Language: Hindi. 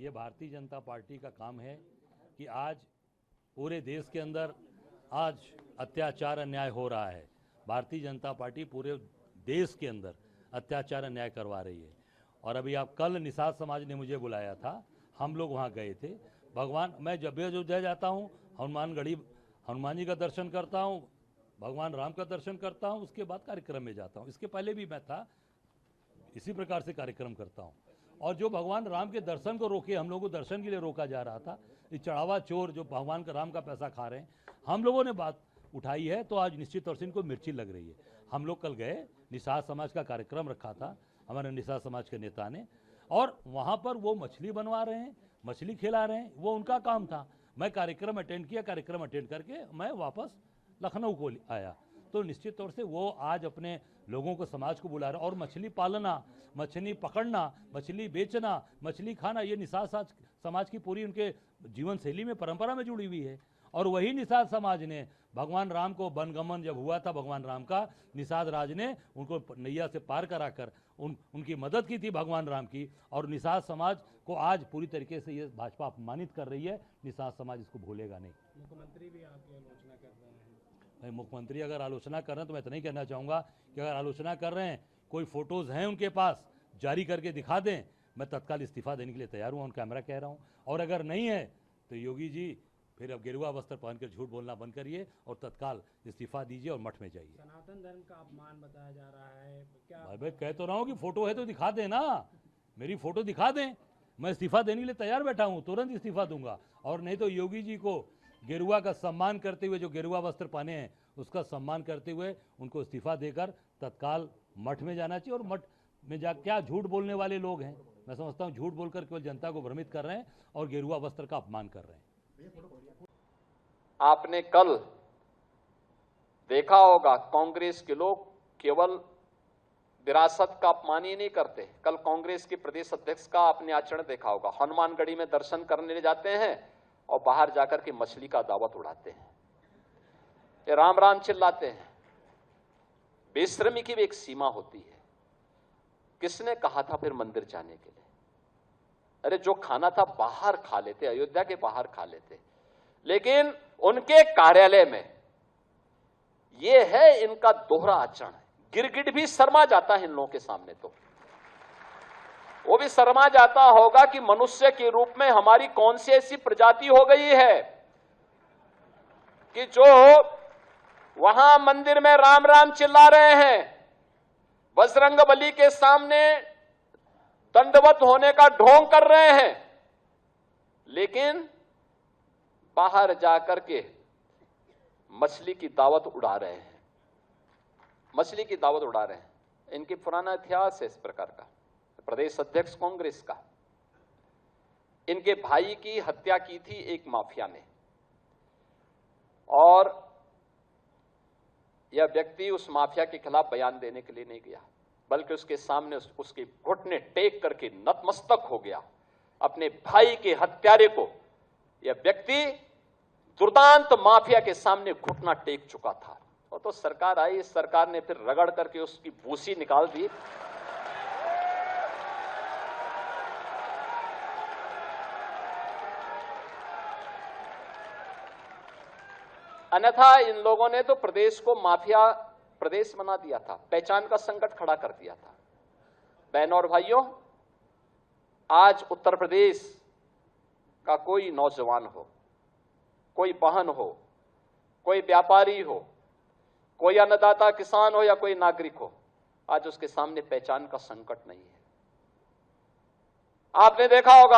ये भारतीय जनता पार्टी का काम है कि आज पूरे देश के अंदर आज अत्याचार अन्याय हो रहा है। भारतीय जनता पार्टी पूरे देश के अंदर अत्याचार अन्याय करवा रही है। और अभी आप कल निषाद समाज ने मुझे बुलाया था, हम लोग वहाँ गए थे। भगवान, मैं जब भी अयोध्या जाता हूँ हनुमान जी का दर्शन करता हूँ, भगवान राम का दर्शन करता हूँ, उसके बाद कार्यक्रम में जाता हूँ। इसके पहले भी मैं था, इसी प्रकार से कार्यक्रम करता हूँ। और जो भगवान राम के दर्शन को रोके, हम लोगों को दर्शन के लिए रोका जा रहा था, ये चढ़ावा चोर जो भगवान का राम का पैसा खा रहे हैं, हम लोगों ने बात उठाई है, तो आज निश्चित तौर से इनको मिर्ची लग रही है। हम लोग कल गए, निषाद समाज का कार्यक्रम रखा था हमारे निषाद समाज के नेता ने, और वहाँ पर वो मछली बनवा रहे हैं, मछली खिला रहे हैं, वो उनका काम था। मैं कार्यक्रम अटेंड किया, कार्यक्रम अटेंड करके मैं वापस लखनऊ को आया। तो निश्चित तौर से वो आज अपने लोगों को, समाज को बुला रहे हैं। और मछली पालना, मछली पकड़ना, मछली बेचना, मछली खाना, ये निषाद समाज की पूरी उनके जीवन शैली में, परंपरा में जुड़ी हुई है। और वही निषाद समाज ने भगवान राम को वनगमन जब हुआ था भगवान राम का, निषाद राज ने उनको नैया से पार कराकर उनकी मदद की थी भगवान राम की। और निषाद समाज को आज पूरी तरीके से ये भाजपा अपमानित कर रही है। निषाद समाज इसको भूलेगा नहीं। मुख्यमंत्री भी आपकी आलोचना कर रहे हैं। मुख्यमंत्री अगर आलोचना कर रहे हैं तो मैं इतना ही कहना चाहूँगा कि अगर आलोचना कर रहे हैं, कोई फोटोज़ हैं उनके पास, जारी करके दिखा दें, मैं तत्काल इस्तीफा देने के लिए तैयार हूँ, ऑन कैमरा कह रहा हूँ। और अगर नहीं है तो योगी जी फिर अब गेरुआ वस्त्र पहनकर झूठ बोलना बंद करिए और तत्काल इस्तीफा दीजिए और मठ में जाइए। सनातन धर्म का अपमान बताया जा रहा है, क्या भाई कह तो रहा हूँ कि फोटो है तो दिखा दें ना, मेरी फोटो दिखा दें, मैं इस्तीफा देने के लिए तैयार बैठा हूँ, तुरंत इस्तीफा दूंगा। और नहीं तो योगी जी को गेरुआ का सम्मान करते हुए, जो गेरुआ वस्त्र पहने हैं उसका सम्मान करते हुए उनको इस्तीफा देकर तत्काल मठ में जाना चाहिए। और मठ में जा, क्या झूठ बोलने वाले लोग हैं, मैं समझता हूँ झूठ बोलकर केवल जनता को भ्रमित कर रहे हैं और गेरुआ वस्त्र का अपमान कर रहे हैं। आपने कल देखा होगा, कांग्रेस के लोग केवल विरासत का अपमान ही नहीं करते। कल कांग्रेस के प्रदेश अध्यक्ष का आपने आचरण देखा होगा, हनुमानगढ़ी में दर्शन करने जाते हैं और बाहर जाकर के मछली का दावत उड़ाते हैं, ये राम राम चिल्लाते हैं। बेशर्मी की भी एक सीमा होती है। किसने कहा था फिर मंदिर जाने के लिए? अरे जो खाना था बाहर खा लेते, अयोध्या के बाहर खा लेते। लेकिन उनके कार्यालय में यह है इनका दोहरा आचरण। गिरगिट भी शर्मा जाता है इन लोगों के सामने, तो वो भी शर्मा जाता होगा कि मनुष्य के रूप में हमारी कौन सी ऐसी प्रजाति हो गई है कि जो वहां मंदिर में राम राम चिल्ला रहे हैं, बजरंगबली के सामने दंडवत होने का ढोंग कर रहे हैं, लेकिन बाहर जाकर के मछली की दावत उड़ा रहे हैं, मछली की दावत उड़ा रहे हैं। इनकी पुराना इतिहास है इस प्रकार का। प्रदेश अध्यक्ष कांग्रेस का, इनके भाई की हत्या की थी एक माफिया ने, और यह व्यक्ति उस माफिया के खिलाफ बयान देने के लिए नहीं गया, बल्कि उसके सामने उसके घुटने टेक करके नतमस्तक हो गया। अपने भाई के हत्यारे को यह व्यक्ति दुर्दांत माफिया के सामने घुटना टेक चुका था। और तो सरकार आई, इस सरकार ने फिर रगड़ करके उसकी भूसी निकाल दी। अन्यथा इन लोगों ने तो प्रदेश को माफिया प्रदेश बना दिया था, पहचान का संकट खड़ा कर दिया था। बहनों और भाइयों, आज उत्तर प्रदेश का कोई नौजवान हो, कोई बहन हो, कोई व्यापारी हो, कोई अन्नदाता किसान हो या कोई नागरिक हो, आज उसके सामने पहचान का संकट नहीं है। आपने देखा होगा